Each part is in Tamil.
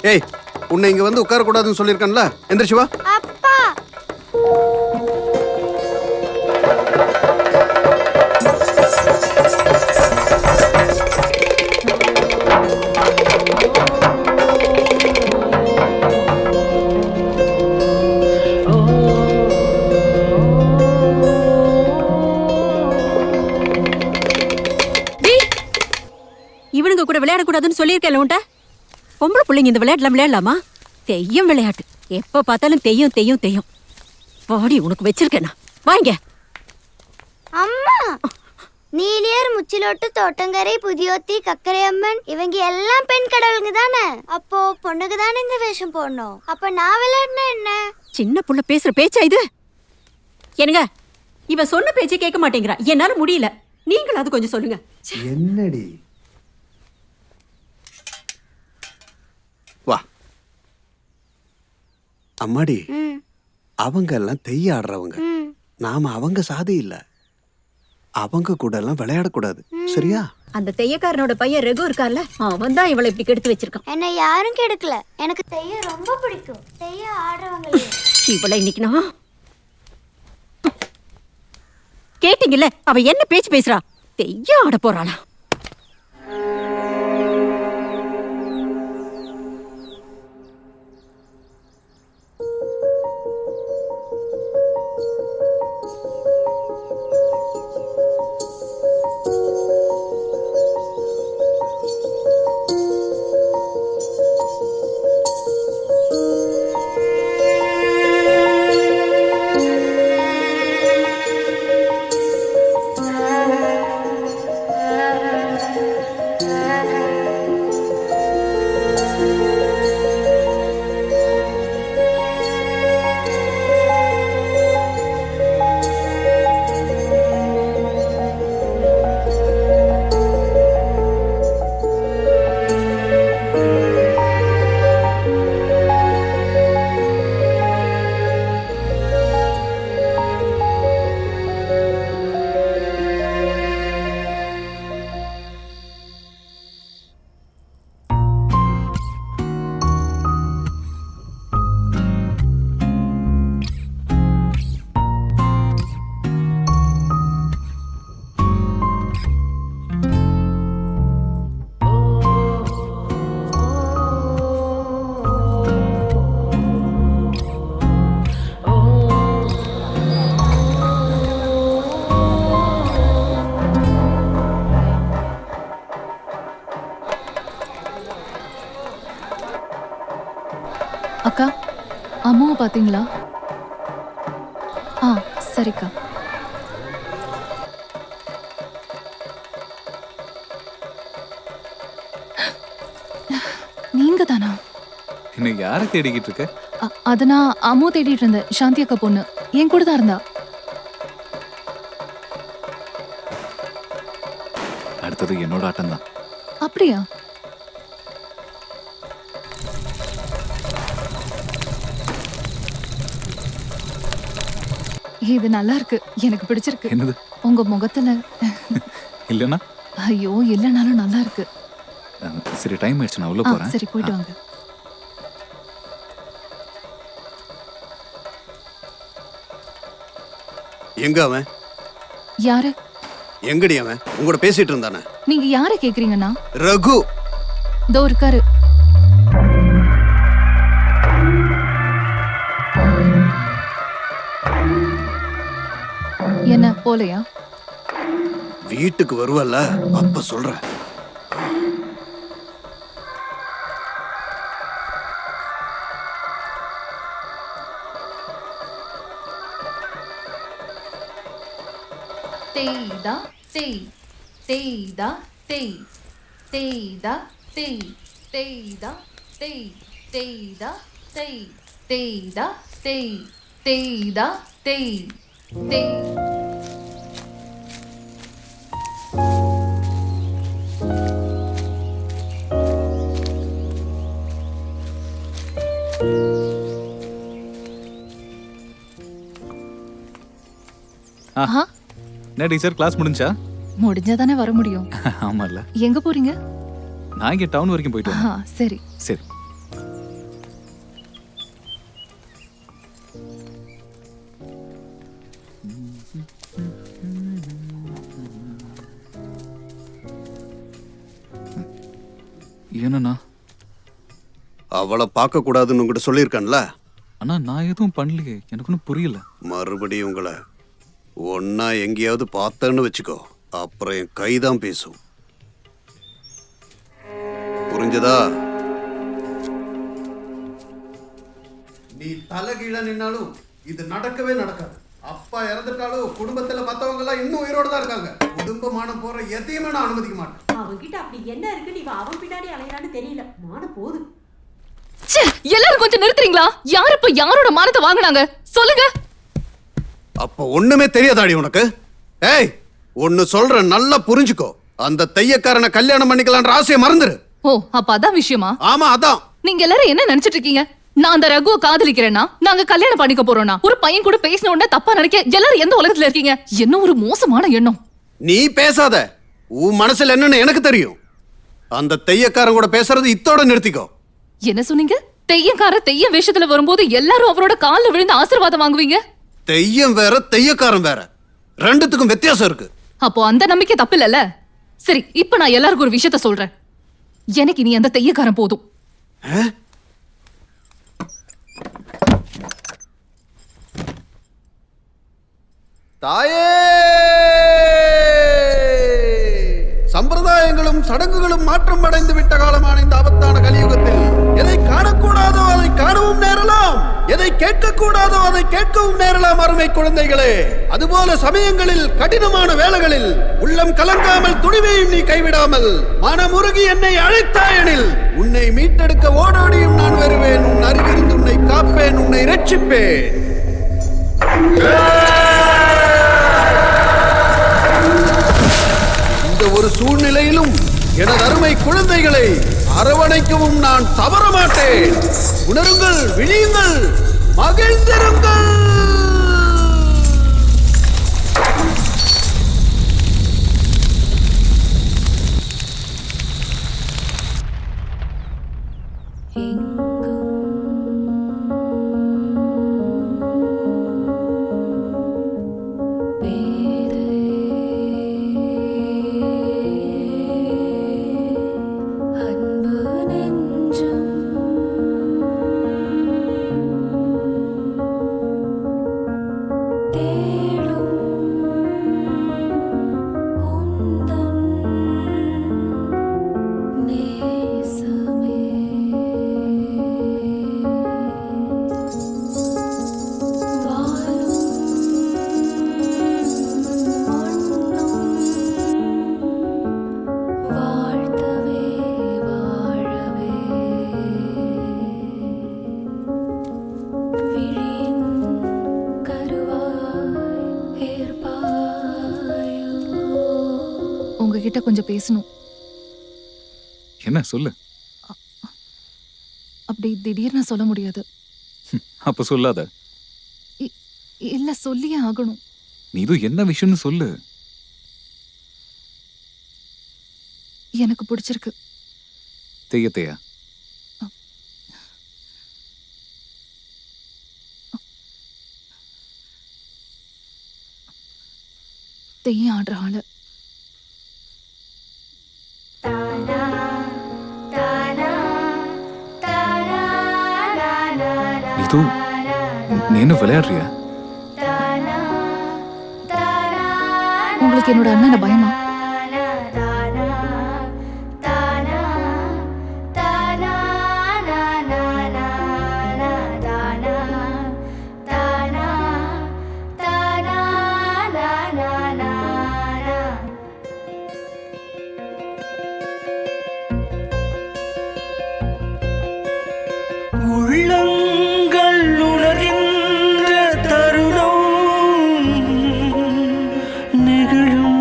ஏய், உன்னை இங்க வந்து உட்கார கூடாதுன்னு சொல்லிருக்கேன்ல, எந்திரிச்சு வா. அப்பா இவனுங்க கூட விளையாடக்கூடாதுன்னு சொல்லியிருக்கேன் உன்ட்ட. பொம்பளை பிள்ளைங்க இந்த விளையாட்டுலாம் விளையாடலாமா? தெய்யம் விளையாட்டு, எப்ப பார்த்தாலும் தெய்யம் தெய்யம் தெய்யம். வாடி, உனக்கு வச்சிருக்கேனா, வாங்க. அம்மா, நீலியர், முச்சிலோட்டு, தோட்டங்கரை, புதியோத்தி, கக்கரையம்மன் இவங்க எல்லாம் பெண் கடவுளுங்க தானே. அப்போ பொண்ணுக்கு தானே இந்த வேஷம் போடணும். அப்ப நான் விளையாடினா என்ன? சின்ன புள்ள பேசுற பேச்சா இது? என்னங்க, இவ சொன்ன பேச்சை கேட்க மாட்டேங்கிறா. என்னால முடியல, நீங்களாவது கொஞ்சம் சொல்லுங்க. என்னடி? வா. அம்மாடி, அவங்க எல்லாம் தெய்ய ஆடுறவங்க. நாம அவங்க சாதி இல்ல. அவங்க கூட எல்லாம் விளையாடக்கூடாது, சரியா? அந்த தெய்யக்காரனோட பையன் ரகு இருக்கார்ல, அவன் தான் இவளை இப்படி கெடுத்து வச்சிருக்கான். என்ன யாரும் கெடுக்கல, எனக்கு தெய்யம் ரொம்ப பிடிக்கும். தெய்ய ஆடுறவங்களே. இவளை இன்னைக்கு நான் கேட்டீங்கல்ல, அவ என்ன பேச்சு பேசுறா? தெய்யம் ஆட போறாளா? அக்கா, அம்மாவை பாத்தீங்களா? சரிக்கா. நீங்க தானா? என்ன யாரை தேடிக்கிட்டு இருக்க? அது நான் அம்மா தேடிட்டு இருந்தேன். சாந்தி அக்கா பொண்ணு என் கூட தான் இருந்தா. அடுத்தது என்னோட ஆட்டம் தான். அப்படியா? இது நல்லா இருக்கு, எனக்கு பிடிச்சிருக்கு. என்னது? உங்க முகத்துல. இல்லனா? ஐயோ, இல்லனாலும் நல்லா இருக்கு. சரி, டைம் ஆயிடுச்சு, நான் உள்ள போறேன். சரி, போயிட்டு வாங்க. எங்க அவன்? யாரு? எங்கடி அவன்? உங்களோட பேசிட்டு இருந்தானே. நீங்க யாரை கேக்குறீங்கண்ணா? ரகு. தோ இருக்காரு. என்ன போலையா? வீட்டுக்கு வருவல்ல, அப்ப சொல்றேன். தேய்தா தேய் தேய்தா தேய் தேய்தா தேய் தேய்தா தேய் தேய்தா தேய் தேய்தா தேய் தேய்தா தேய் தேய். ஆஹா, என்ன டீச்சர் கிளாஸ் முடிஞ்சா? முடிஞ்சாதானே வர முடியும். ஆமால்ல. எங்க போறீங்க? நான் இங்கே டவுன் வரைக்கும் போயிட்டு வரேன். சரி சரி. என்னண்ணா? அவளை பார்க்க கூடாதுன்னு உங்ககிட்ட சொல்லியிருக்கேன்ல. அண்ணா நான் எதுவும் பண்ணலையே, எனக்கு ஒன்றும் புரியல. மறுபடியும் உங்களை ஒன்னா எங்கேயாவது பார்த்தேன்னு வச்சுக்கோ, அப்புறம் என் கைதான் பேசும். புரிஞ்சதா? நீ தலைகீழ நின்னாலும் இது நடக்கவே நடக்காது. அப்பா இறந்துட்டாலும் குடும்பத்துல மத்தவங்க எல்லாம் இன்னும் உயிரோட தான் இருக்காங்க. குடும்பமானம் போற எதையுமே நான் அனுமதிக்க மாட்டேன். அவன்கிட்ட அப்படி என்ன இருக்கு நீ அவன் பின்னாடி அலையறான்னு தெரியல. மான போது. எல்லாரும் கொஞ்சம் நிறுத்துறீங்களா? யார் இப்ப யாரோட மானத்தை வாங்குனாங்க சொல்லுங்க. அப்ப ஒண்ணுமே தெரியாதாடி உனக்கு? ஏய், ஒன்னு சொல்றேன், நல்லா புரிஞ்சுக்கோ. அந்த தையக்காரனை கல்யாணம் பண்ணிக்கலான்ற ஆசையை மறந்துரு. ஓ, அப்ப அதான் விஷயமா? ஆமா, அதான். நீங்க எல்லாரும் என்ன நினைச்சிட்டு இருக்கீங்க? நான் அந்த ரகுவை காதலிக்கிறேன்னா நாங்க கல்யாணம் பண்ணிக்க போறோம்னா ஒரு பையன் கூட பேசின உடனே தப்பா நினைக்க எல்லாரும் எந்த உலகத்துல இருக்கீங்க? என்ன ஒரு மோசமான எண்ணம். நீ பேசாத. உன் மனசுல என்னன்னு எனக்கு தெரியும். அந்த தையக்காரன் கூட பேசுறது இத்தோட நிறுத்திக்கோ. என்ன சொன்னீங்க? தெய்யம் வேஷத்துல வரும்போது எல்லாரும் அவரோட கால்ல விழுந்து ஆசீர்வாதம் வாங்குவீங்க? தெய்யம் வேற, தெய்யக்காரன் வேற. ரெண்டுத்துக்கும் வித்தியாசம் இருக்கு. அப்போ அந்த நம்பிக்கை தப்பு இல்லல்ல? சரி, இப்ப நான் எல்லாருக்கும் ஒரு விஷயத்த சொல்றேன். எனக்கு நீ அந்த தெய்யக்காரன் போதும். தாயே, சம்பிரதாயங்களும் சடங்குகளும் மாற்றம் அடைந்து விட்ட காலமான இந்த ஆபத்தான கலியுகத்தில் எதை காணக்கூடாதோ அதை காணவும் நேரலாம், எதை கேட்கக்கூடாதோ அதை கேட்கவும் நேரலாம். அருமை குழந்தைகளே, அதுபோல சமயங்களில் கடினமான வேளைகளில் உள்ளம் கலங்காமல் துணிவையும் நீ கைவிடாமல் மனமுருகி என்னை அழைத்தாயெனில் உன்னை மீட்டெடுக்க ஓடோடியும் நான் வருவேன். உன் அருகிருந்து உன்னை காப்பேன், உன்னை ரட்சிப்பேன். இந்த ஒரு சூழ்நிலையிலும் எனது அருமை குழந்தைகளை அரவணைக்கவும் நான் தவற மாட்டேன். உணருங்கள், விழியுங்கள், மகிழ்ந்திருங்கள். உங்ககிட்ட கொஞ்சம் பேசணும். என்ன சொல்லு? அப்படி திடீர்னு சொல்ல முடியாது. அப்ப சொல்லாத. இல்ல, சொல்லியே ஆகணும். நீ இது என்ன விஷயம்னு சொல்லு. எனக்கு பிடிச்சிருக்கு. தெய்யத்தையா? தெய்யம் ஆடுற ஆளு. இது நீ என்ன விளையாடுறியா? உங்களுக்கு என்னோட அண்ணனை பயமா? உள்ளங்கள் உணர்கின்ற தருணம் நிகழும்.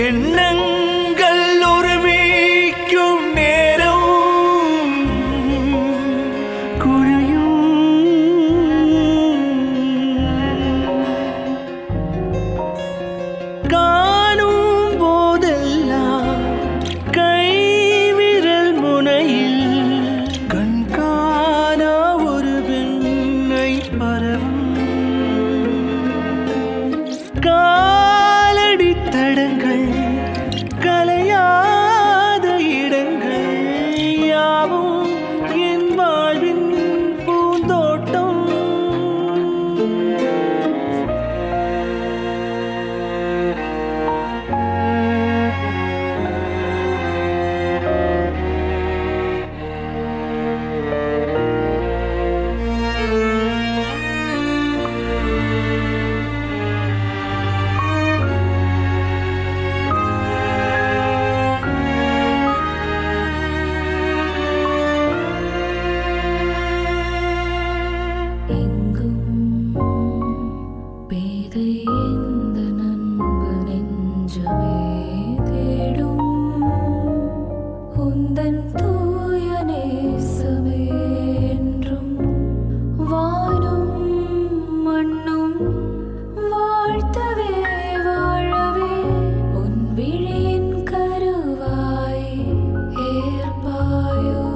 எண்ணங்கள் ஒருமிக்கும் நேரம் குழையும். இந்த நண்பு நெஞ்சமே தேடும் உந்தன் தூய நேசமே என்றும் வானும் மண்ணும் வாழ்த்தவே வாழவே உன் விழியின் கருவாய் ஏற்பாயோ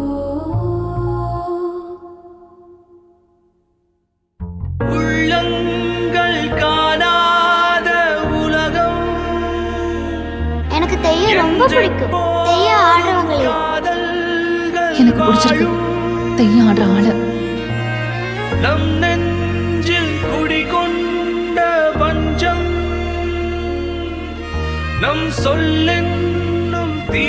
உள்ளங்கள் காணாத உலகம் எனக்கு தெய்யம் ரொம்ப பிடிக்கும். தெய்யம் ஆடுறவங்களே. காதல்கள் எனக்கு பிடிச்சிருக்கு தெய்யம் ஆடுற ஆள. நம் நெஞ்சில் குடிகொண்ட பஞ்சம் நம் சொல்லென்னும் தீ